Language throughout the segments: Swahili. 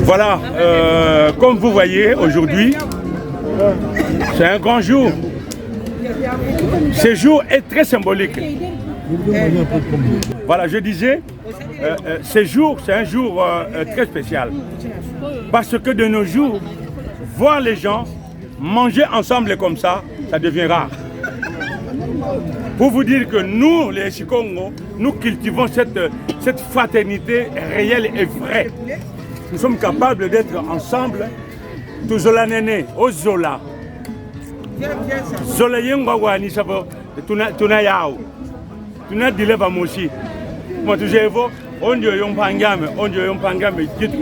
Voilà, comme vous voyez aujourd'hui, c'est un grand jour. Ce jour est très symbolique. Voilà, je disais, ce jour, c'est un jour très spécial. Parce que de nos jours, voir les gens manger ensemble comme ça, ça devient rare. Pour vous dire que nous, les Chikongo, nous cultivons cette fraternité réelle et vraie. Nous sommes capables d'être ensemble. Tuzola nene, ozola. Zola yengwa ni sabo, tuna yao. Tuna dileva moshi. Moi tu jevo, ondio yompangame,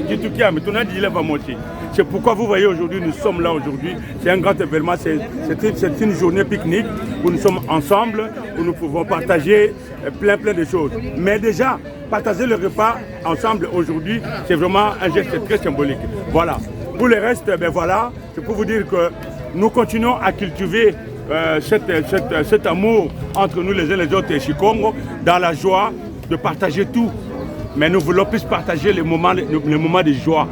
jitukiame, tuna dileva moshi. C'est pourquoi vous voyez aujourd'hui, nous sommes là aujourd'hui. C'est un grand événement, c'est une journée pique-nique où nous sommes ensemble, où nous pouvons partager plein de choses. Mais déjà, partager le repas ensemble aujourd'hui, c'est vraiment un geste très symbolique. Voilà. Pour le reste, ben voilà, c'est pour vous dire que nous continuons à cultiver cet amour entre nous les uns et les autres et Chikongo, dans la joie de partager tout. Mais nous voulons plus partager les moments de joie.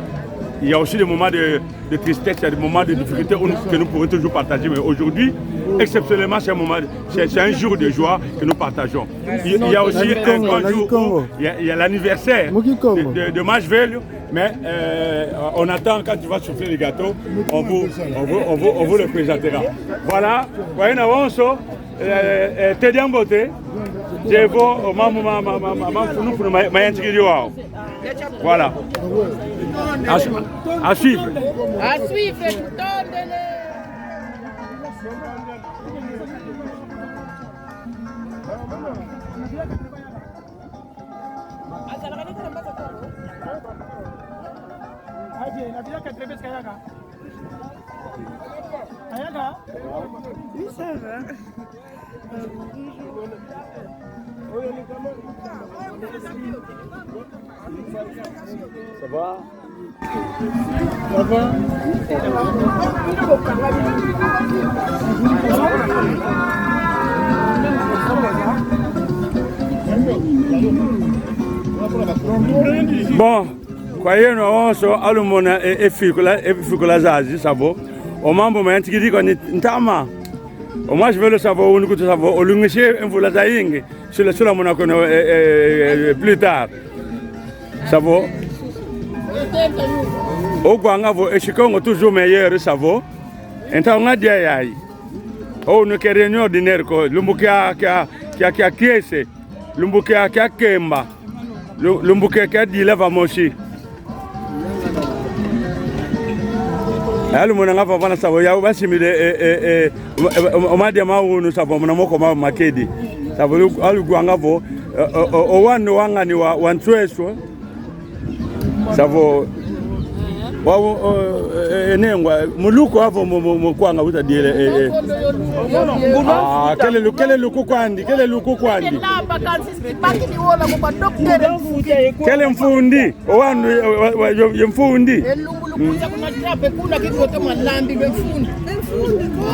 Il y a aussi des moments de tristesse, il y a des moments de difficulté que nous pourrons toujours partager. Mais aujourd'hui, exceptionnellement, c'est un jour de joie que nous partageons. Il y a aussi un grand jour où il y a l'anniversaire de Mashvel. Mais on attend quand tu vas souffler le gâteau, on vous le présentera. Voilà, voyez, t'es bien beauté. Je vous voilà. À suivre. À suivre. Oui, ça va. Ça va? Ça va? Bon, croyez nous on alumona et fikula zazi savo. Au mambo ma ntikidi ko ntama. Au moins je veux le savoir où nous savoir au lungiché un vola zaingi sur la mona kono plus tard. Savo. Au gwanga vo e Chikongo toujours meilleur savo. Enta nga dia yai. Oh no ke réunion ordinaire ko lumbukia kia kiese. Lumbukia kia kemba. Lumbukia kia dileva moshi. Alu mona ngava bana savo ya basimile omade maunu savo mona moko ma makedi. Savo alu gwanga vo o wanu wanga ni wa wantweso. Savo wawo enengwa muluko avo mukwanga utadile kele lukukwandi kele mfundi owanu yemfundi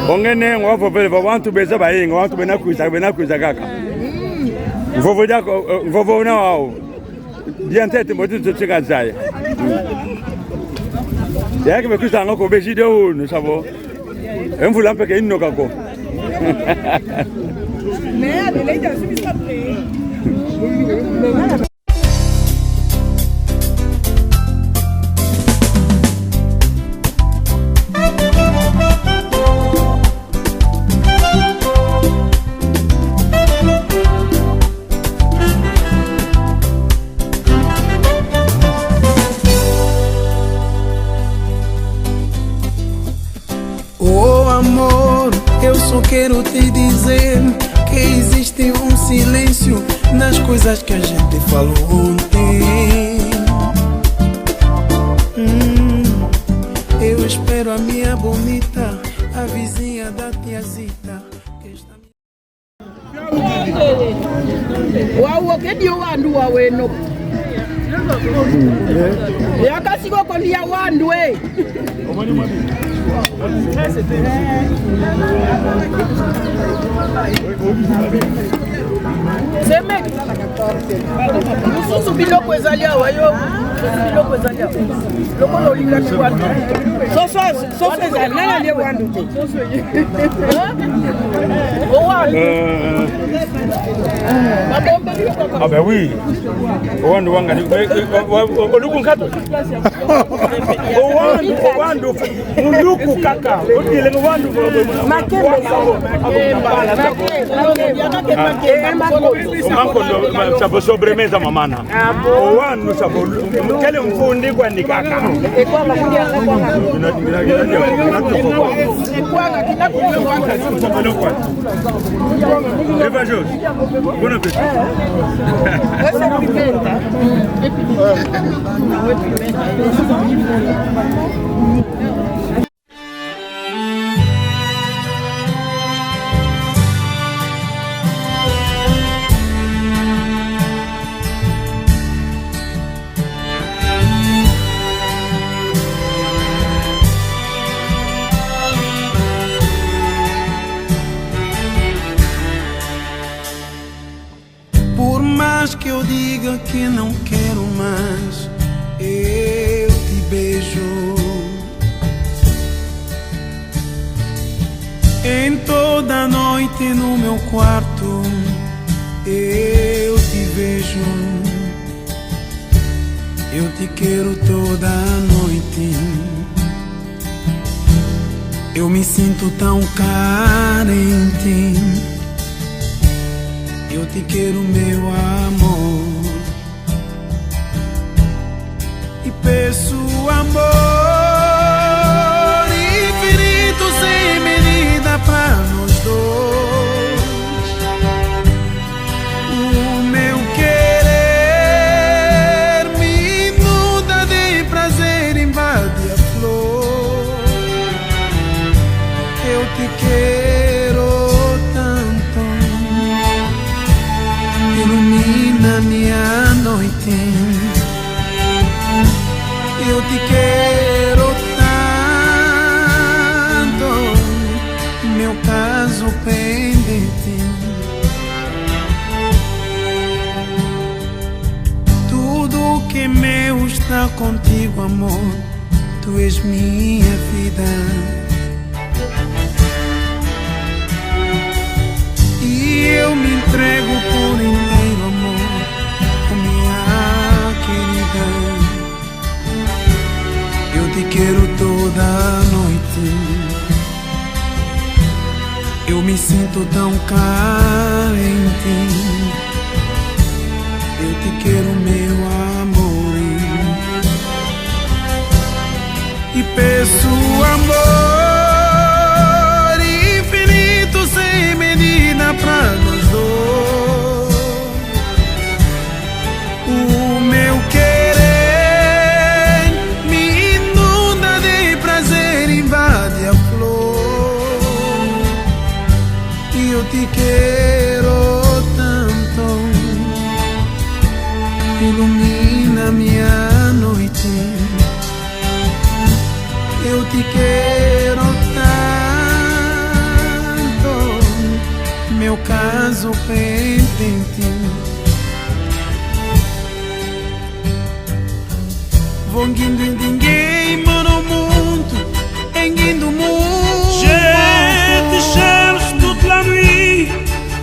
ongenengwa avo vele vantu beza bainga vantu benakuiza kaka mvovo na wao diantete motu tsotsika zaya yake bekusa ngoko bejide unu sabo emvula mpeke inoka ko Mais elle est dans ce après. Eu só quero te dizer que existe silêncio nas coisas que a gente falou ontem. Eu espero a minha bonita, a vizinha da tiazita. Wawo kedio wandu waweno. Yakasigo kolia wandu we. C'est mec. mosusu biloko ezali awa yo biloko ezali awa lokola olingaki wandu soso ezali nani alie wandu te owandu ah ben oui owandu wangani oluku nkato owandu muluku kaka odile owandu sabo sobremesa mamana owandu sabo kele mfundi kwandi kaka Bon appétit. Por mais que eu diga que não quero mais, eu te beijo. Em toda noite no meu quarto, eu te vejo. Eu te quero toda noite. Eu me sinto tão carente. Eu te quero, meu amor, e peço amor infinito sem medida pra nós dois. O meu querer me inunda de prazer, invade a flor. Eu te quero tanto, ilumina minha noite. Eu te quero tanto, meu caso pendente. Tudo que é meu está contigo, amor. Tu és minha vida. E eu me entrego por inteiro, amor, oh, minha querida. Eu te quero toda noite. Eu me sinto tão carente. Eu te quero, meu amor, e peço amor infinito sem medida pra nós dois. O meu querer me inunda de prazer, invade a flor. E eu te quero tanto, ilumina minha noite. Eu te quero tanto, meu caso pendente. Vou guindo em ninguém, mano, mundo, em guindo mundo. Je te cherche toute la nuit,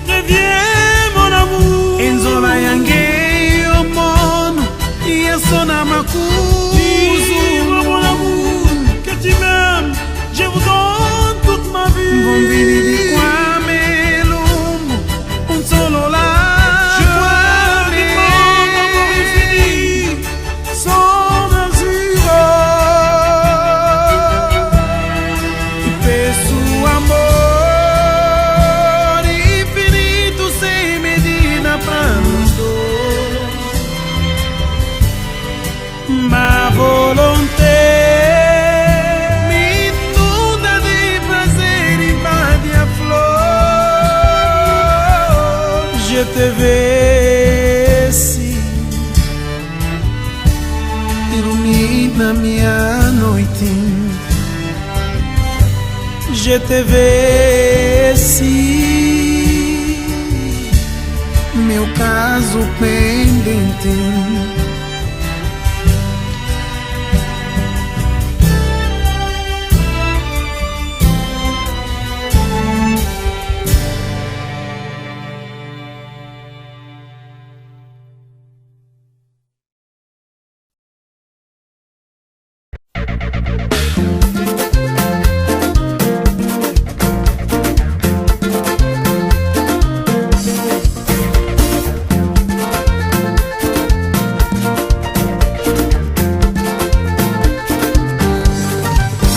reviens mon amour. Enzola yanguei, oh mono, e eu sou na macuzo. Dis-moi mon amour, que tu m'aimes, je vous donne toute ma vie. Vão vir de Quamelumo, solo lá. Je crois que mon amour infini sont E peço amor infinito sem medida pra nós dois. Ma volonté me inunda de prazer, invade a flor. Je te veux si ilumina minha noite. Je te veux si meu caso pendente. intime.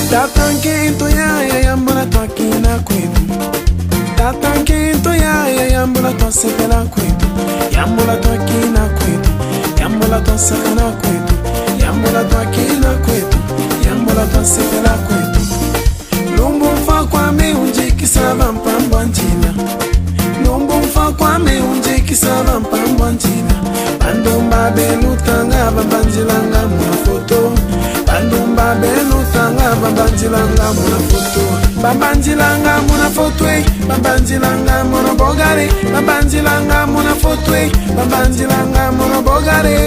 Tatanquento ya yambula tua kina kwetu. Tatanquento ya yambula tua sepela kwetu. Yambula tua kina kwetu. Yambula tua sakana kwetu. Yambula tua kina kwetu. Yambula tua sepela kwetu. Lumbu mfa kwa me unje kisava mpambo anjina. Lumbu mfa kwa me unje kisava mpambo anjina. Bandomba belu tanga babanjilanga mwa foto. Bandumba belu tanga babanjilanga muna foto. Babanjilanga muna foto. Babanjilanga muna bogare. Babanjilanga muna foto. Babanjilanga muna bogare.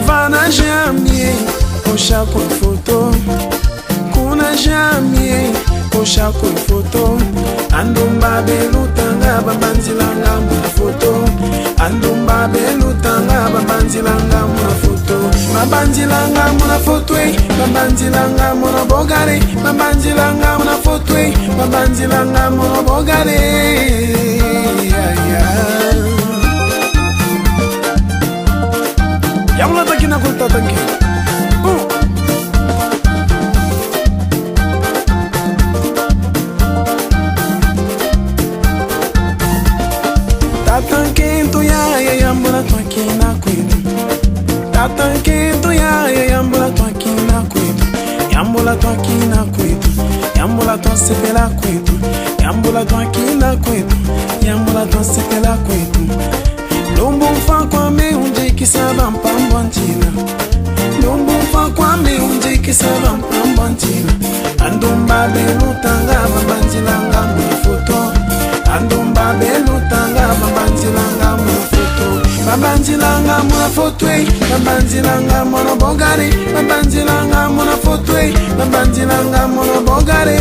Vana jamie, osha kwa foto. Kuna jamie, osha kwa foto. Andumba belu tanga babanjilanga muna foto. Andumba belu tanga babanjilanga muna foto. Babanjilanga muna foto. Babanjilanga muna bogare. Babanjilanga muna foto. Babanjilanga muna bogare. Yamula takina kunta tanki. Tatanquento ya yambula tua kina kwetu. Tatanquento ya yambula tua kina kwetu. Yambula tua kina kwetu. Yambula tua sepela kwetu. Yambula tua kina kwetu. Yambula tua sepela kwetu. Lumbu mfa kwa me unje kisava mpambo anjina. Lumbu mfa kwa me unje kisava mpambo anjina. Andumba belu tanga babanjilanga muna foto. Andumba belu tanga babanjilanga muna foto. Babanjilanga muna foto. Babanjilanga muna bogare. Babanjilanga muna foto. Babanjilanga muna bogare.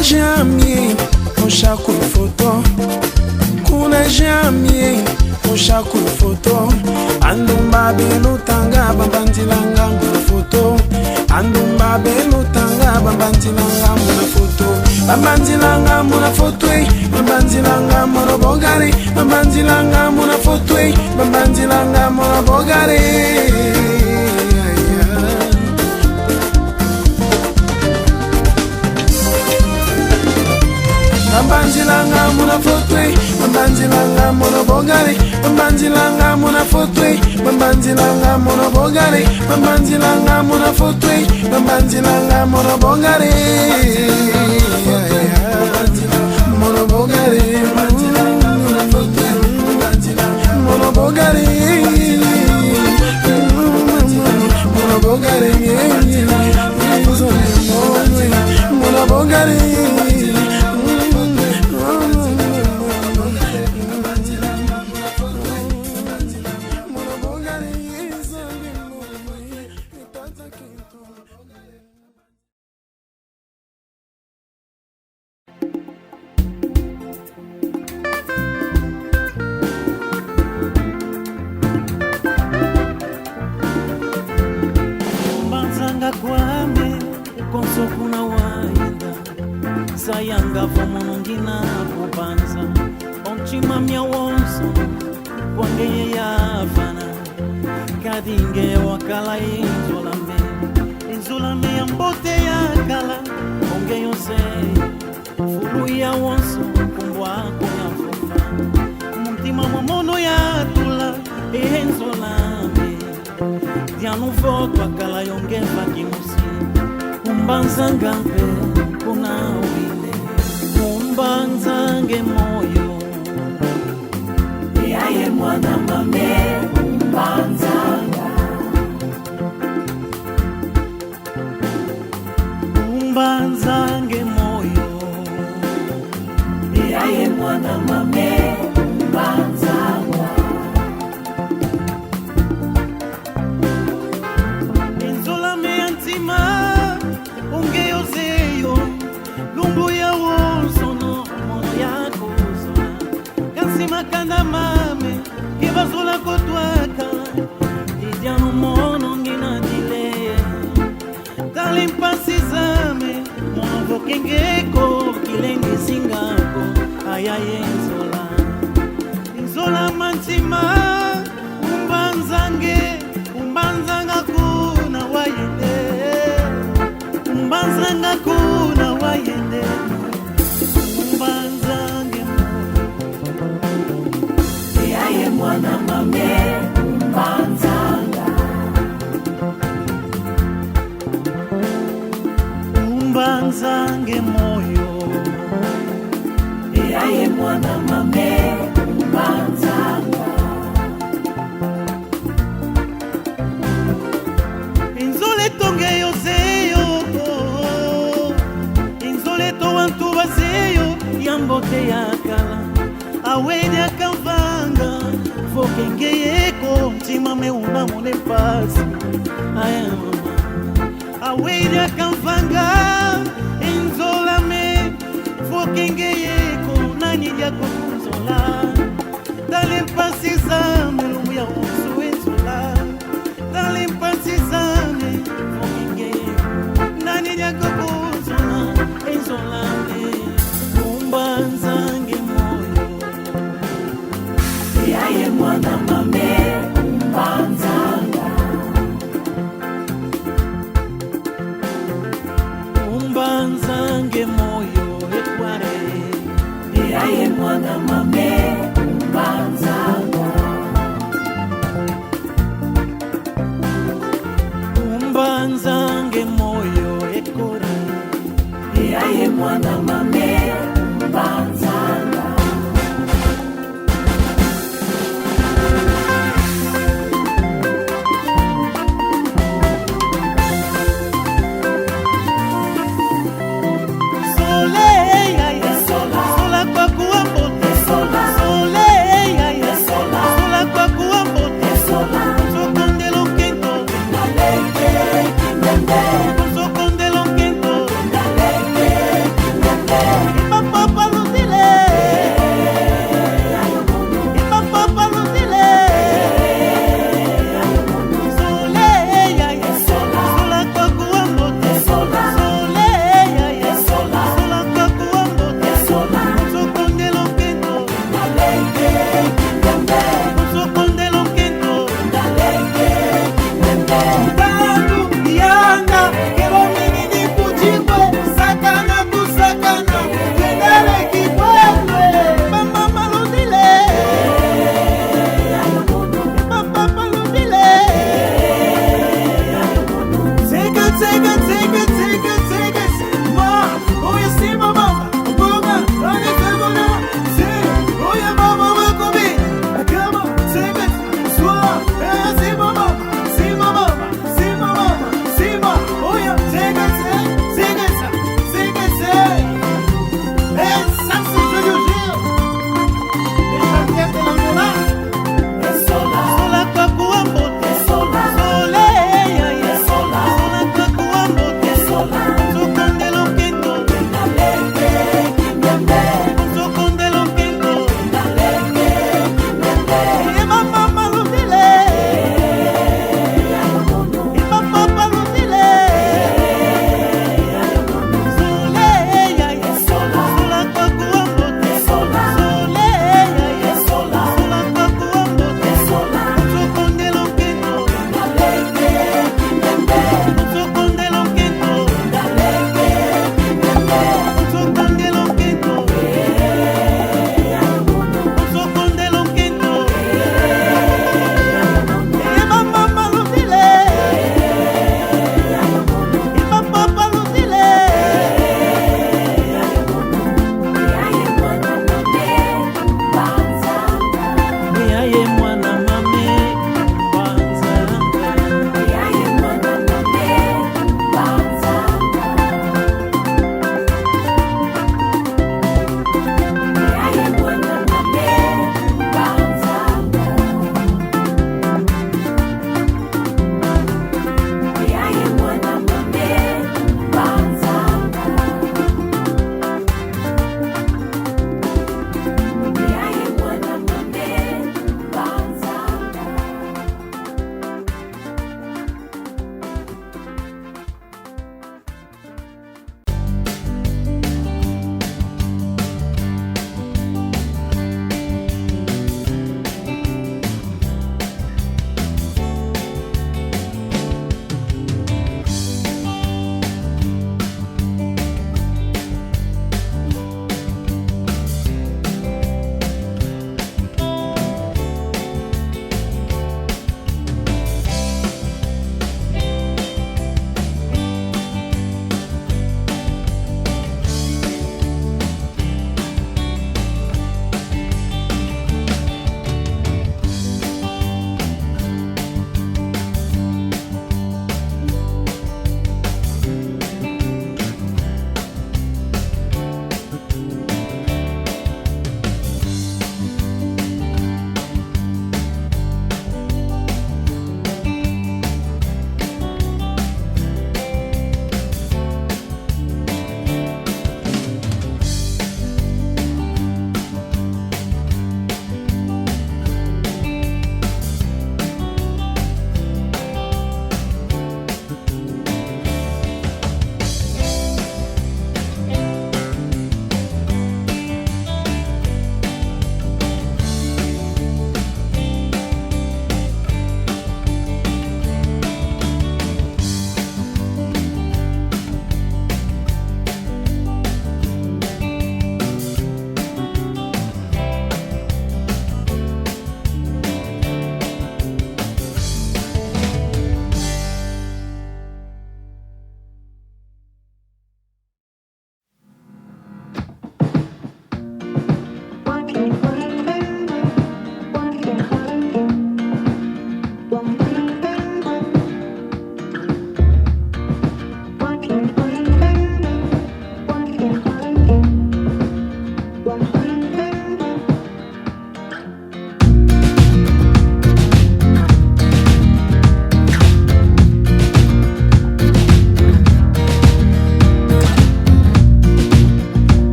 Jamie, osha kwa foto. Kuna jamie, osha kwa foto. Andumba belu tanga babanjilanga muna foto. Andumba belu tanga babanjilanga muna foto. Babanjilanga muna foto. Babanjilanga muna bogare. Babanjilanga muna foto. Babanjilanga muna bogare. Babanjilanga muna foto. Babanjilanga muna bogare. Babanjilanga muna foto. Babanjilanga muna bogare. Babanjilanga muna foto. Babanjilanga muna bogare. Muna bogare. Muna foto. Muna bogare. Muna bogare. Muna bogare. Sayanga fomo nungina kubanza chimamia wonso wangeye yafana kadinge wakala inzolame ya mbote ya kala onge yose fulu ya wonso kumbwako ya fufa muntima mwamono ya tula enzolame dianu voto akala yonge vakimusi umbanzanga mpe kuna wile umbanzange moyo yaye mwana mame umbanzanga umbanzange moyo yaye mwana mame umbanzanga enzolame ya ntima ungeyozeyo lumbu ya wonsono mono yako zola kasimakanda mame kibazola kotwaka idiano mono ngina dile kalimpasizame mono vokengeko kilengi singako ayaye nzola nzola mantima umbanzanga kuna wayende umbanzanga kuna wayende umbanzange yaye mwana mame umbanzanga umbanzange moyo yaye mwana mame umbanzanga inzole tonge yoseyo inzole to wantu baseyo yambote yakala awede akamvanga vokengeyeko mtima meuna mone pasi ayama awede akamvanga inzolame vokengeyeko nani jako kunzola talempasizame lumu ya usu enzola talempasizame vokengeyeko nani jako kunzola enzolame umbanzange moyo yaye mwana mame umbanzanga umbanzange moyo ekware yaye mwana mame umbanzanga umbanzange moyo ekore yaye mwana mame umbanzanga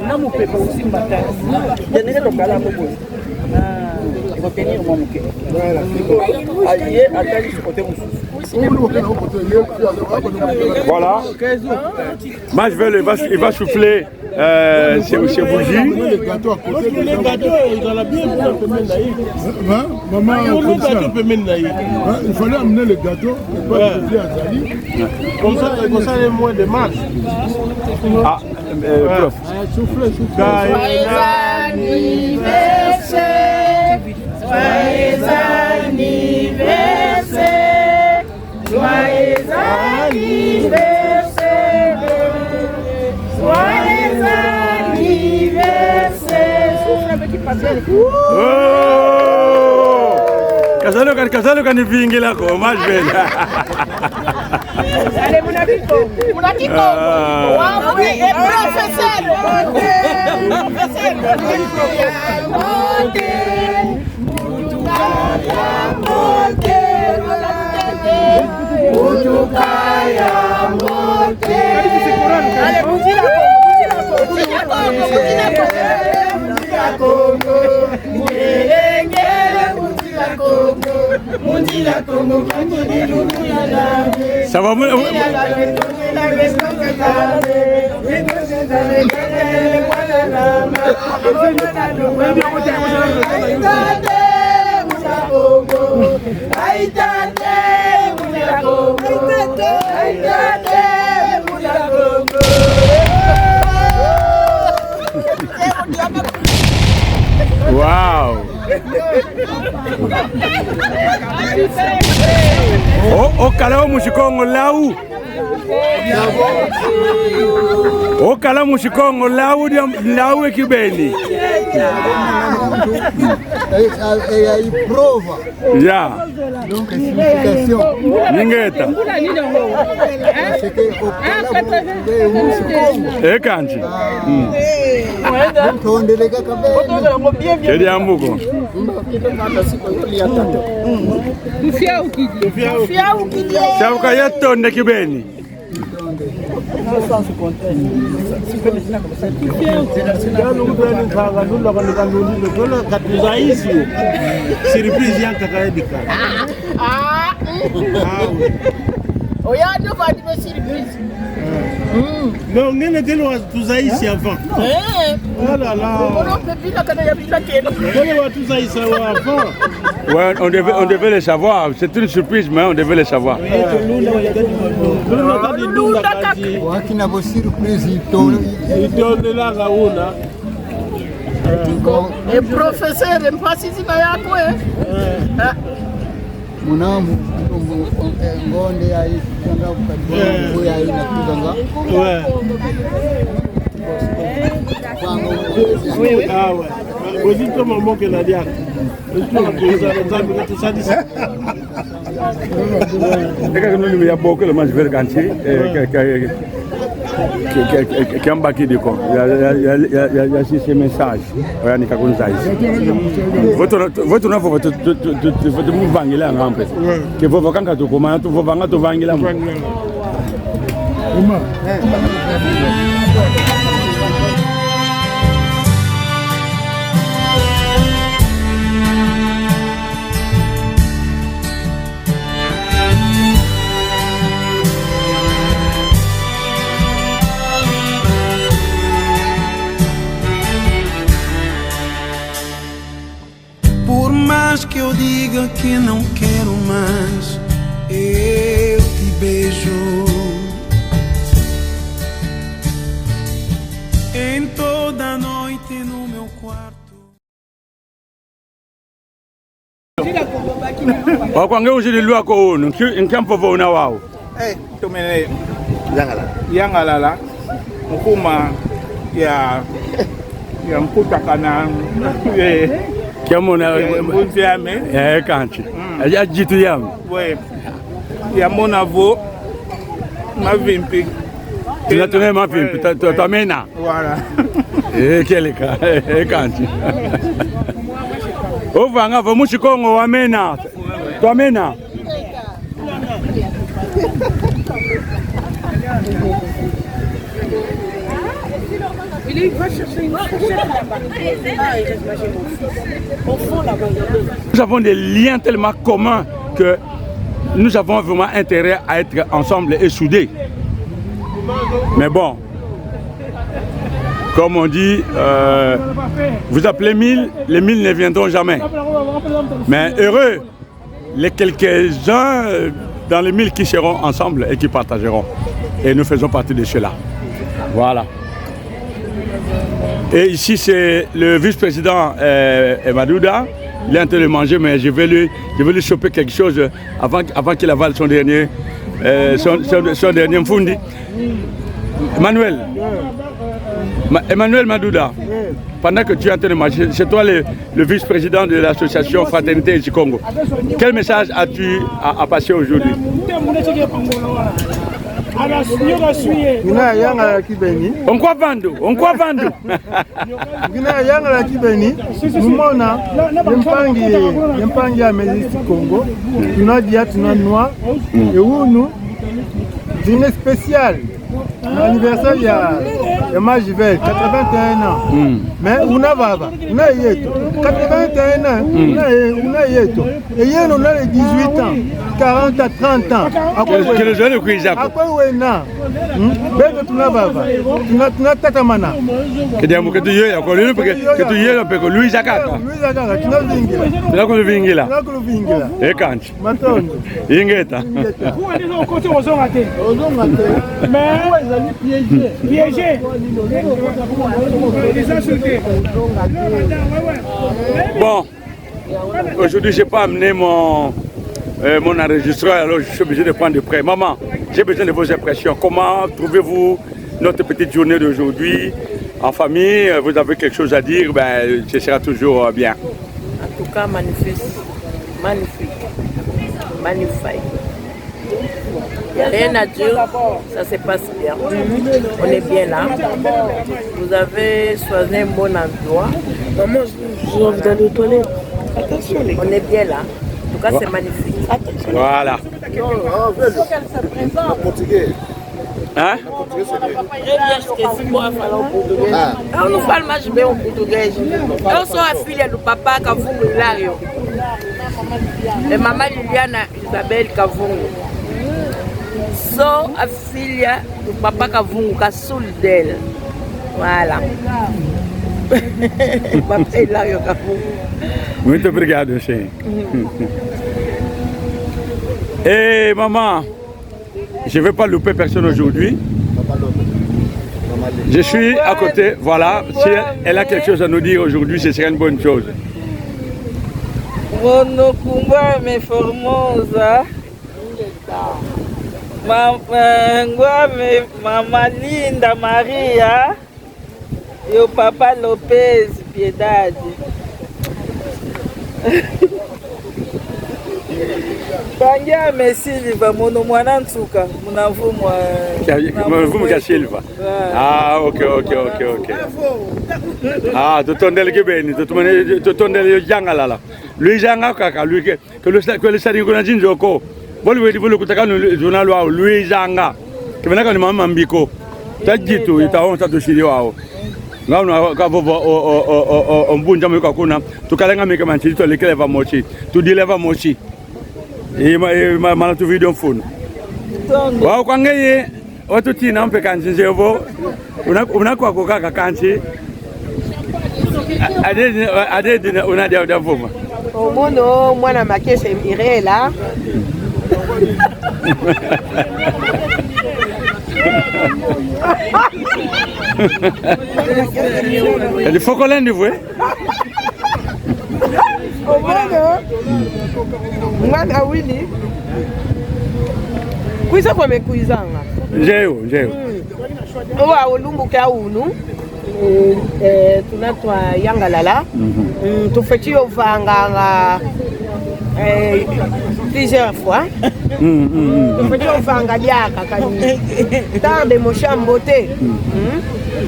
na mopepe aussi mbata ndenge tokala bobo retenir mon moke aye atali côté mususu. Voilà. Moi je vais il va souffler chez Bougie. Le gâteau, il a la bien maman, il fallait amener le gâteau et pas le à Zali. Comme ça, il y a moins de marche. Ah, prof. Soufflez. Joyeux anniversaire, joyeux anniversaire, joyeux anniversaire, joyeux anniversaire. Kasalo kan vingila ko mas bel. Allez Munakiko. Wow, oui, et professeur. Ça va moi. Wow. Oh, kala mushikongo lau. Oh, kala mushikongo lau ekibeni. E prova. Já. Donc, signification. Ningueta. É canti. Queria ambuco. Sabe que é tonde que bem. Non, on est tous ici avant. Oh là là. Ouais, on devait le savoir. C'est une surprise, mais on devait le savoir. Wakina bo surprise E professeur mpasizina yako munamu ngonde yayi tanga kukadwa yayi nakuzanga Bozito maman que la diak. Il y a beaucoup de gens qui qui ont bâti du corps. Il y a ces messages. Il y a votre nom, votre mouvement, il est en rampe. Que vous voyez quand vous commencez, vous voyez quand vous voyez là. Que eu diga que não quero mais, eu te beijo em toda noite no meu quarto. Wakwange ujililwa ko unu, nkampo vona wao. Tumene yangalala mkuma ya mkuta kana Kiamona bunziame kanchi. Ya jitu yam. We ya mona vo mavimpi. Tunatune mavimpi tamena. Voilà. Keleka kanchi. Ovanga va mushikongo wamena. Twamena. Lui, va chercher une fourchette là-bas. Ah, il reste mâcher mon fils. Au fond, là-bas. Nous avons des liens tellement communs que nous avons vraiment intérêt à être ensemble et soudés. Mais bon, comme on dit, vous appelez 1000, les 1000 ne viendront jamais. Mais heureux, les quelques-uns dans les 1000 qui seront ensemble et qui partageront. Et nous faisons partie de cela. Voilà. Et ici, c'est le vice-président Madouda. Il est en train de manger, mais je vais lui choper quelque chose avant qu'il avale son dernier mfundi. Emmanuel Madouda, pendant que tu es en train de marcher, c'est toi le vice-président de l'association Fraternité du Congo. Quel message as-tu à passer aujourd'hui? On croit vendre, on croit vendre. Dîner spécial, l'anniversaire il y a Majivel, 81 ans. Mais on a 81 ans, on a yeto. Et hier on a les 18 ans, 40 à 30 ans. Que le jeune est à quoi on a? Bête tu n'as pas, tu n'as tatamana. Que tu y es, que tu y es, Louis Jacques. Louis Jacques, tu n'as vingila. Tu n'as que le vingila. Tu n'as que le vingila. Et quand? Matondo. Ingeta. Vous allez au côté aux gens ratés. Mais piégé. Bon, aujourd'hui je n'ai pas amené mon enregistreur, alors je suis obligé de prendre de près. Maman, j'ai besoin de vos impressions. Comment trouvez-vous notre petite journée d'aujourd'hui en famille? Vous avez quelque chose à dire? Ben, ce sera toujours bien. En tout cas, magnifique. Magnifique. Magnifique. Il n'y a rien à dire, ça se passe bien. On est bien là. Vous avez choisi un bon endroit. Maman, j'ai envie d'aller aux toilettes. Attention, les gars. On est bien là. En tout cas, c'est magnifique. Attention. Voilà. Hein? On nous parle mais bem o português. Eu sou a filha do papá Kavungu Hilário. E mamãe Liliana Isabel Kavungu. Sou a filha do papá Kavungu, caçula dele. Voilà. Papá Hilário Kavungu. Muito obrigado, Xen. Et maman, je ne vais pas louper personne aujourd'hui. Je suis à côté, voilà. Si elle a quelque chose à nous dire aujourd'hui, ce serait une bonne chose. Monokumba me Formosa. Mama Linda Maria. E o Papa Lopez Piedade. Pangia Messilva, mono mwana nsuka, munavumwa. Munavumwa Silva. Ah, ok. Ah, tu tondel kibeni, tu tondel janga lala. Lui janga kaka, lui que le sadi kuna jinjoko. Bolu kutaka no journal wa lui janga. Kibena ka ni mama mbiko. Tajitu itaonza tushiri wao. Ngao ka vovo o mbunja mweka kuna. Tukalenga meke manchi to lekele va mochi. Tu dileva mochi. Mana tu video phone. Wao kwa ngeye watu tina mpe kanji njevo. Unakuwa kukaka kanji. Ade unadia udavuma. Omono mwana makese irela. Il faut qu'on l'ait vu. Mwana wili kuiza kwa mekuizanga njeo owa olumbu ka unu tunatwa yangalala tufeti ovanga plusieurs fois tufeti ovanga diaka kani tarde mo chambote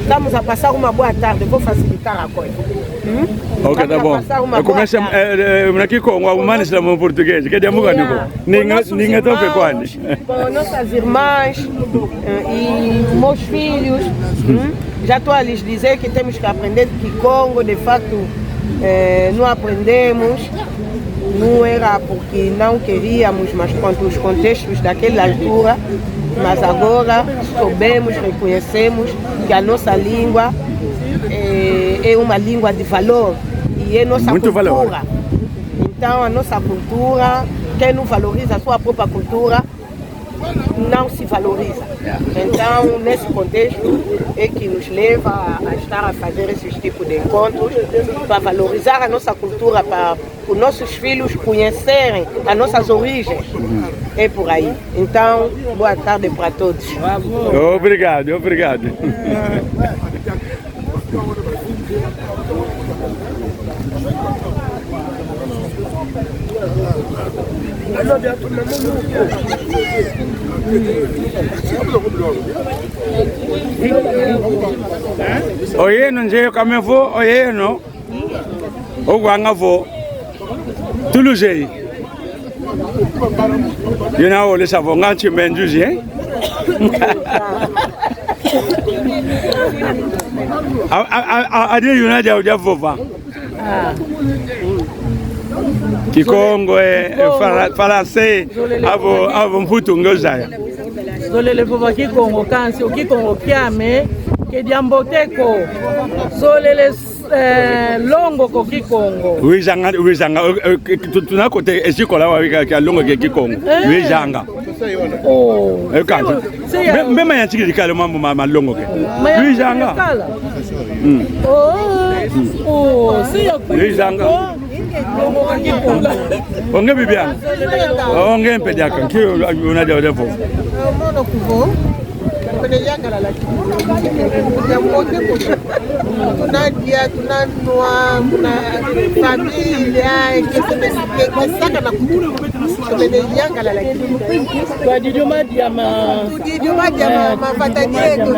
tamu za passer uma boa tarde vou facilitar a coisa Ok, tá bom. Começa aqui com o humano em português. Que diabo é ninguém toca quando? Com nossas irmãs e meus filhos, já estou a lhes dizer que temos que aprender Kikongo. De facto, não aprendemos. Não era porque não queríamos, mas quanto os contextos daquela altura. Mas agora soubemos, reconhecemos que a nossa língua é uma língua de valor e é nossa muito cultura. Valor. Então a nossa cultura, quem não valoriza a sua própria cultura, não se valoriza. Então nesse contexto é que nos leva a estar a fazer esses tipos de encontros para valorizar a nossa cultura, para os nossos filhos conhecerem as nossas origens. É por aí. Então, boa tarde para todos. Obrigado, obrigado. Oye, não sei como eu vou, oye, não. O guanga vou. Tudo sei. You know, les savons quand tu m'induis, hein? Adi United ya vova. Kikongo français avo mputu ngozaya. Zolele vova Kikongo kansi o Kikongo kiame ke diamboteko. Zolele longo ko Kikongo. Wizanga tuna kote esikola wa ka longo ke Kikongo. Wizanga. Oh. Ekanti. Mema ya chikili kale mambo ma longo ke. Wizanga. Oh, c'est Wizanga. Onge bibiana. Onge mpediaka. Kio unaja odevo. Mono kuvo. Tunayangala lakini tunadia tunanua kuna familia kesaka na tunayangala lakini kwa dijoma dia mafatani yetu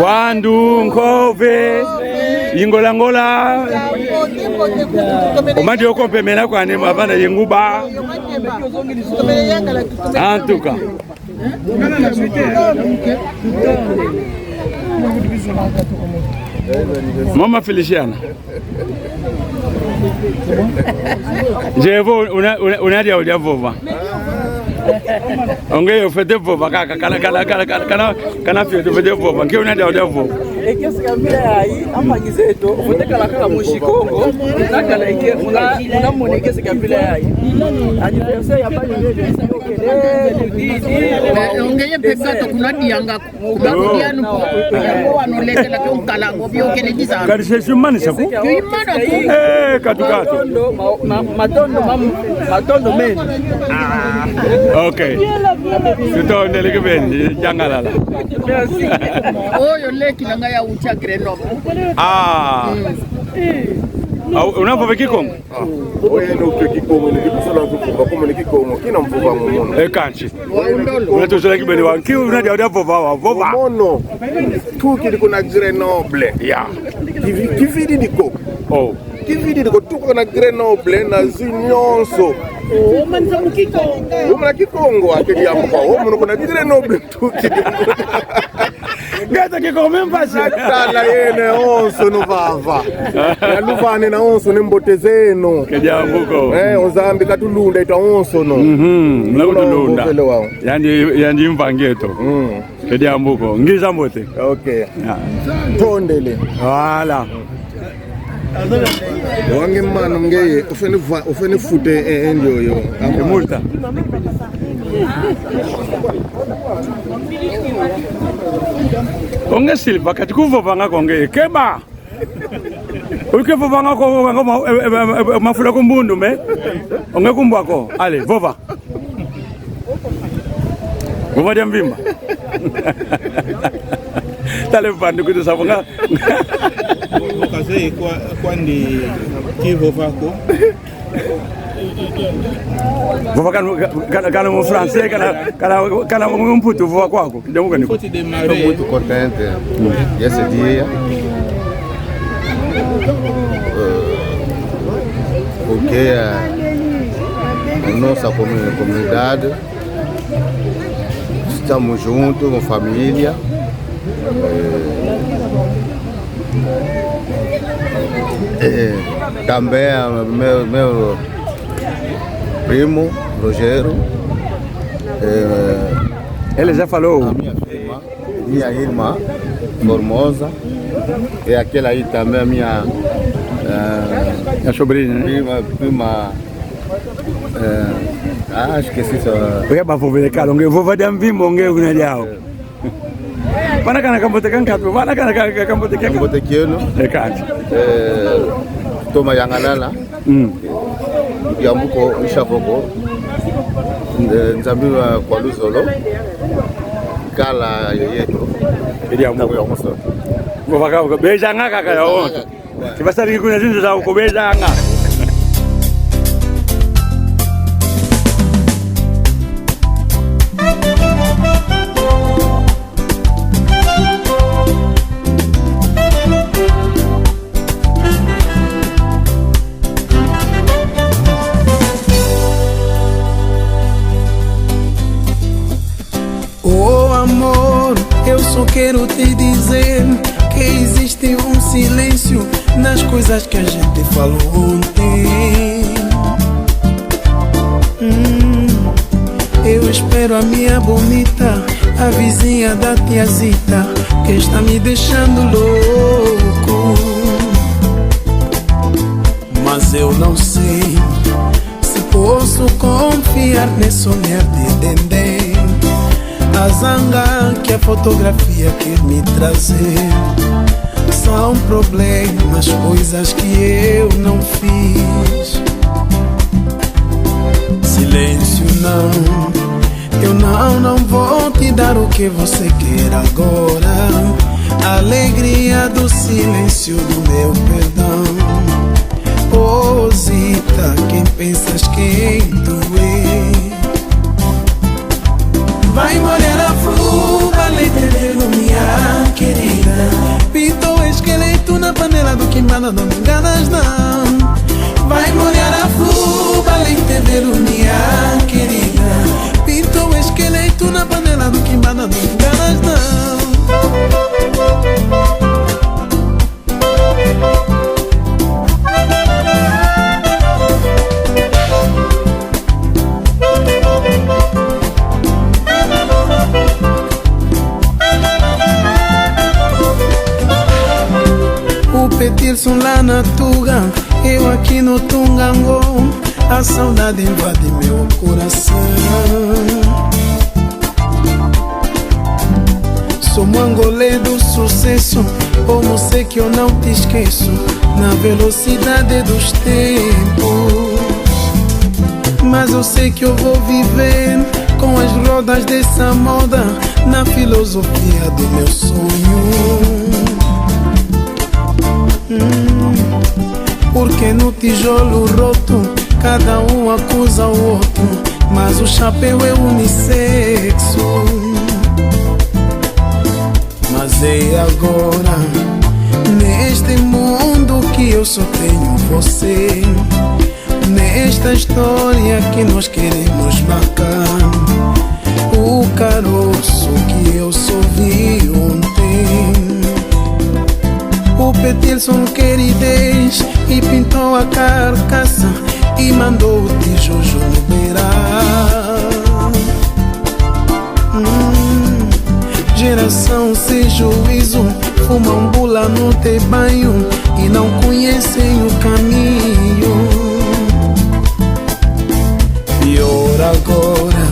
wandu nkove ingolangola omadi okompemela kwane mabana yenguba antuka Mama Feliciana. Je veux on a dit au vova. On est au fait de vova kana fait de vova. Qui on a dit au vova. Et qu'est-ce qu'on fait aí? Amagize to, vote kala mushikongo, nakala ike muna mone qu'est-ce qu'on fait aí? Anniversaire ya pas ongeye pekata kuna dianga kubabudianu ko anolete la kalango biokele dizana kadi sesumani sako yimana katukatu matondo men okay tutonde lekebeni jangalala merci oyo leki nanga ya ucha Grenoble unavova Kikongo? Oye no Kikongo ni kitusala kufuka kama ni Kikongo kina mvuva mumono. Kanchi. Unatosala kibeni wanki unadia vova vova. Mono. Tuki liko na Grenoble. Yeah. Kividi diko. Oh. Kividi diko tuko na Grenoble na zinyonso. Manza Kikongo. Umana Kikongo akeli ampa. Omo kuna Grenoble tuki. Gata Kikongo mpasa. Tala yene onso no vava. Ya luvane na onso nembotezeno. Kejambuko. Ozambi katulunda ita onso no. Nakutulunda. Yandi mvangeto. Kejambuko. Ngiza mbote. Okay. Tondele. Voilà. Wange mano ngeye ufene fute enjoyo. Multa. Onge silva kati kuvova ngako ngeye keba. Ukevova ngako mafula kumbundu me. Onge kumbwako. Ale vova. Vova dia mvimba. Tale vandu kuti savonga. Kaze kwandi kivovako. Vova kana mu français kana mu mputu vova kwako. Ndemuka niko. Estou muito contente desse dia. porque a nossa comunidade estamos juntos, com família. Também meu primo, Rogério. Ele já falou. A minha irmã, Formosa. E aquela aí também, a minha sobrinha, né? Prima. Esqueci só. Eu vou ver calongue, eu vou fazer um bimbongue com ele. Para cá na campote cancato, para cá na campote aquilo. É canto. Toma yangalala. Yambuko ishaboko. Nzambiwa kwa luzolo. Kala yeyeto. Ele é um vou vagar, beija nga kaka ya onto. Se você tem que conhecer já o beija nga. Quero te dizer que existe um silêncio nas coisas que a gente falou ontem. Eu espero a minha bonita, a vizinha da tiazita, que está me deixando louco. Mas eu não sei se posso confiar nesse olhar de dendê. A zanga que a fotografia quer me trazer são problemas, coisas que eu não fiz. Silêncio não, eu não vou te dar o que você quer agora. A alegria do silêncio do meu perdão. Oh Zita, quem pensas quem tu és? Vai molhar a fruta, leite de minha querida. Pintou o esqueleto na panela do queimado, não me enganas não. Vai molhar a fruta, leite de minha querida. Pintou o esqueleto na panela do queimado, não me enganas não. Petilson lá na Tuga, eu aqui no Tungangô. A saudade invade meu coração. Sou mangolê do sucesso, como sei que eu não te esqueço, na velocidade dos tempos. Mas eu sei que eu vou viver com as rodas dessa moda, na filosofia do meu sonho. Porque no tijolo roto cada um acusa o outro, mas o chapéu é unissexo. Mas é agora, neste mundo que eu só tenho você, nesta história que nós queremos marcar, o caroço que eu só vi ontem. O Petilson queridez e pintou a carcaça e mandou o tijolo no beirão. Geração sem juízo, fumam bula no teu banho e não conhecem o caminho. Pior agora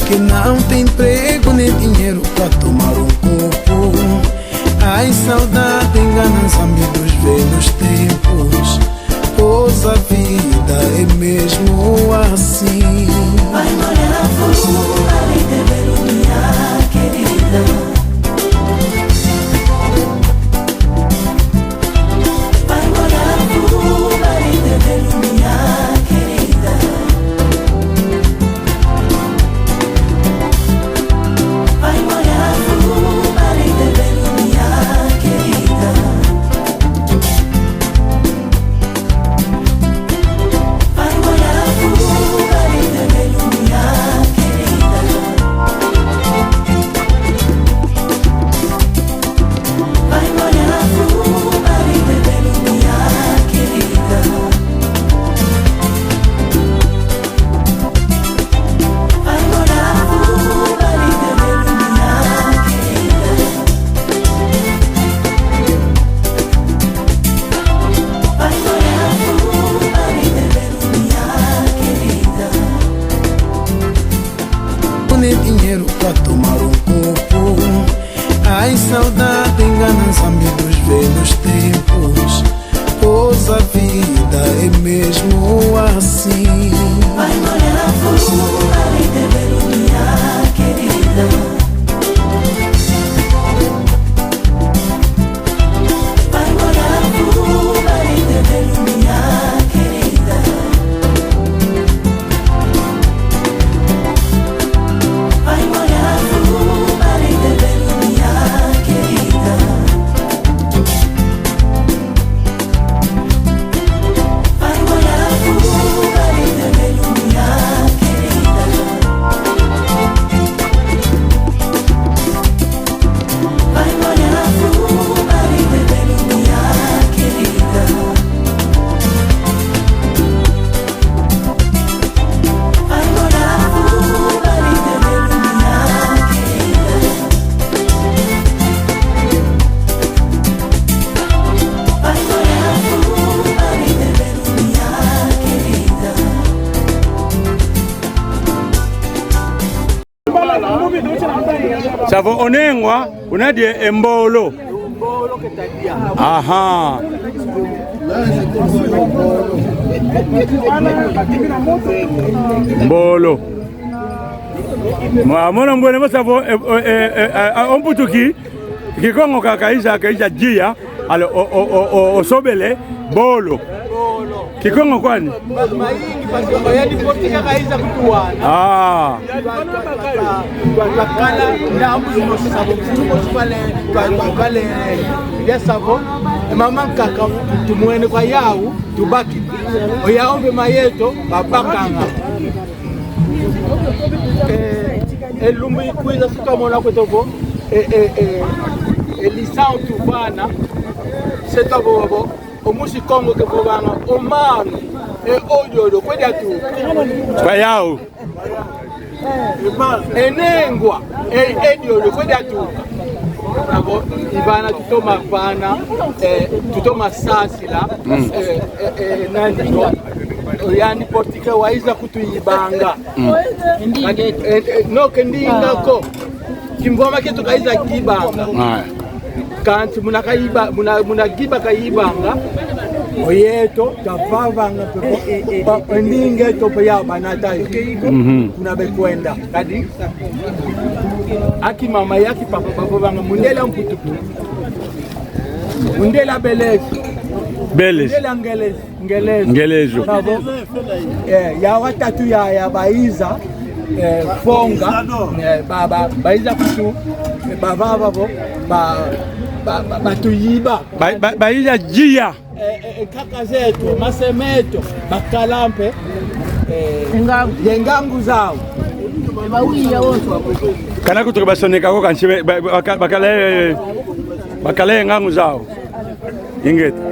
que não tem emprego nem dinheiro pra tomar um copo. Ai, saudade engana os amigos velhos tempos, pois a vida é mesmo assim. Vai molhar a fruta e beber minha querida. Vai molhar a fruta e beber minha querida. Vai molhar a fruta e beber minha querida. saudade engana Zambi dos velhos tempos, pois a vida é mesmo assim. Vai morar fora e dever minha querida. Savo onengwa unadie embolo. Aha. Mbolo. Mwana mbone masavo omputuki kikongo kaisha jia ale osobele bolo. Kikongo kwani? Ah. Mama kaka tumwene kwa yau tubaki oyaombe mayeto babakanga elumbi kuiza sukamona kwetoko elisao tubana setabo omushi kongo ke bobanga omano oyodo kweda tu kwa yau enengwa ediodo kweda tu abo ibana tutoma bana tutoma sasila nani yani portike waiza kutuibanga no kendinga ko kimvoma kitu kaiza kibanga kanti munagiba kayibanga oyeto tavavanga pepo endinge topo yao banatayo kuna bekwenda kadi aki mama yaki papa bavanga mundela mputupu mundela belezi mundela ngelezo ya watatu ya baiza fonga baba baiza kutu bavavo batuyiba baiza jia kaka zetu masemeto bakalampe yengangu zao kana kutoka basoneka ko kanchibe bakale ngangu zao ingeti.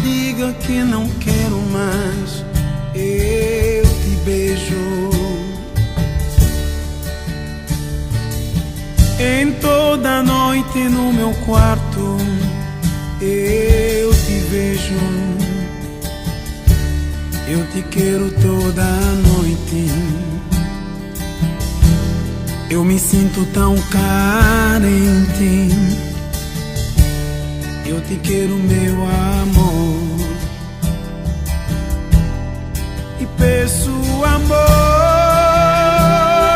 diga que não quero mais, eu te beijo. Em toda noite no meu quarto eu te vejo. Eu te quero toda noite. Eu me sinto tão carente. Eu te quero, meu amor, e peço amor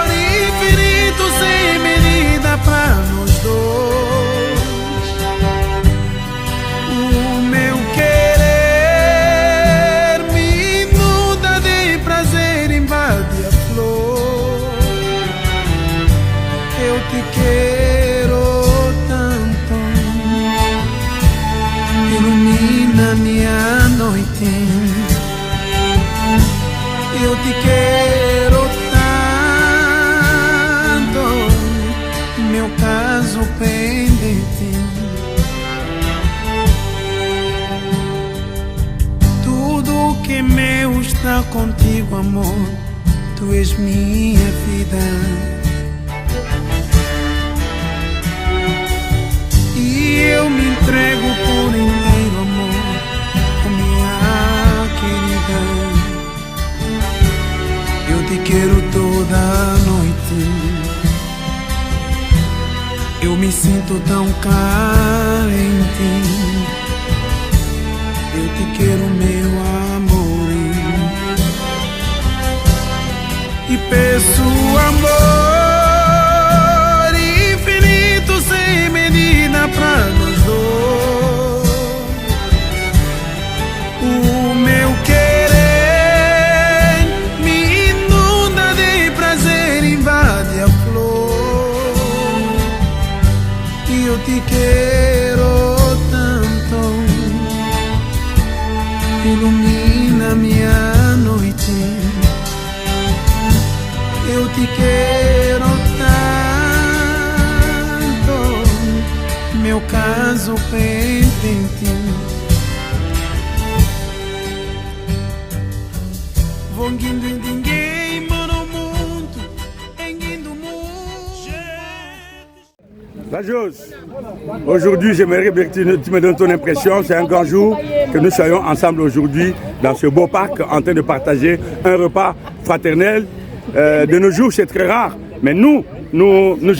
infinito sem medida pra nós dois. O meu querer me inunda de prazer, invade a flor. Eu te quero tanto, ilumina minha noite. Eu te quero tanto, meu caso pendente. Tudo que é meu está contigo, amor. Tu és minha vida. E eu me entrego por inteiro, amor, minha querida. Eu te quero toda noite. Eu me sinto tão carente. Eu te quero, meu amor, e peço amor infinito sem medida pra nós dois. O meu querer me inunda de prazer, invade a flor. E eu te quero tanto, ilumina minha noite. Eu te quero tanto, meu caso pendente. Vou guindo ninguém, mano, mundo, enguindo Lajos, aujourd'hui j'aimerais bien que tu me donnes ton impression. C'est un grand jour que nous soyons ensemble aujourd'hui dans ce beau parc en train de partager un repas fraternel. De nos jours c'est très rare, mais nous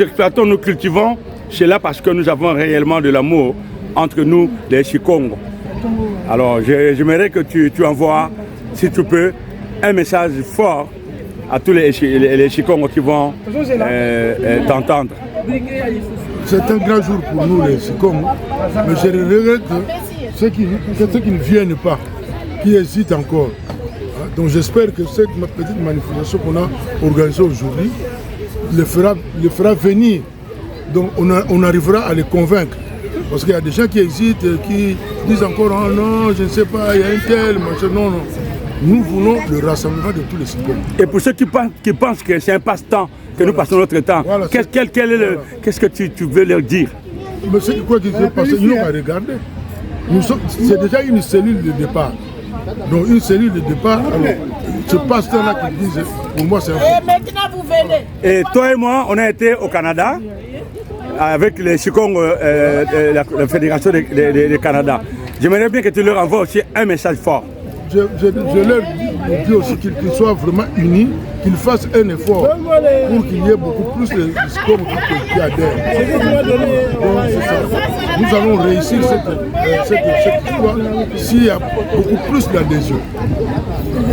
exploitons, nous cultivons cela parce que nous avons réellement de l'amour entre nous les Chikongo. Alors j'aimerais que tu envoies, si tu peux, un message fort à tous les Chikongo qui vont t'entendre. C'est un grand jour pour nous les Chikongo, mais je regrette ceux qui ne viennent pas, qui hésitent encore. Donc j'espère que cette petite manifestation qu'on a organisée aujourd'hui le fera venir. Donc on arrivera à les convaincre. Parce qu'il y a des gens qui hésitent, qui disent encore oh non, je ne sais pas, il y a un tel, machin. Non, non. Nous voulons le rassemblement de tous les Chikongo. Et pour ceux qui pensent que c'est un passe-temps, que nous passons notre temps, voilà, qu'est-ce que tu veux leur dire? Mais c'est quoi qu'ils veulent passer? Ils n'ont qu'à regarder. C'est déjà une cellule de départ. Donc une cellule de départ, alors, ce pasteur-là qui disent, pour moi c'est un... Et maintenant vous venez. Et toi et moi, on a été au Canada, avec les Chikongo, la Fédération du Canada. J'aimerais bien que tu leur envoies aussi un message fort. Je leur dis aussi qu'ils soient vraiment unis, qu'ils fassent un effort pour qu'il y ait beaucoup plus de Chikongo qui adhèrent. Donc c'est ça. Nous allons réussir cette histoire s'il y a beaucoup plus d'adhésion.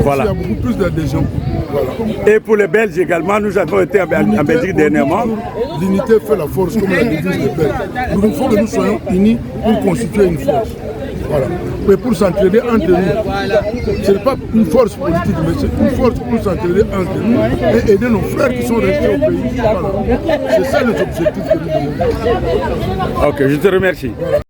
Voilà. S'il y a beaucoup plus d'adhésion. Voilà. Et pour les Belges également, nous avons été en Belgique dernièrement. L'unité fait la force, comme la devise des Belges. Donc il faut que nous soyons unis pour constituer une force. Voilà. Mais pour s'entraider entre nous, ce n'est pas une force politique, mais c'est une force pour s'entraider entre nous et aider nos frères qui sont restés au pays. Voilà. C'est ça les objectifs que nous devons. Ok, je te remercie. Voilà.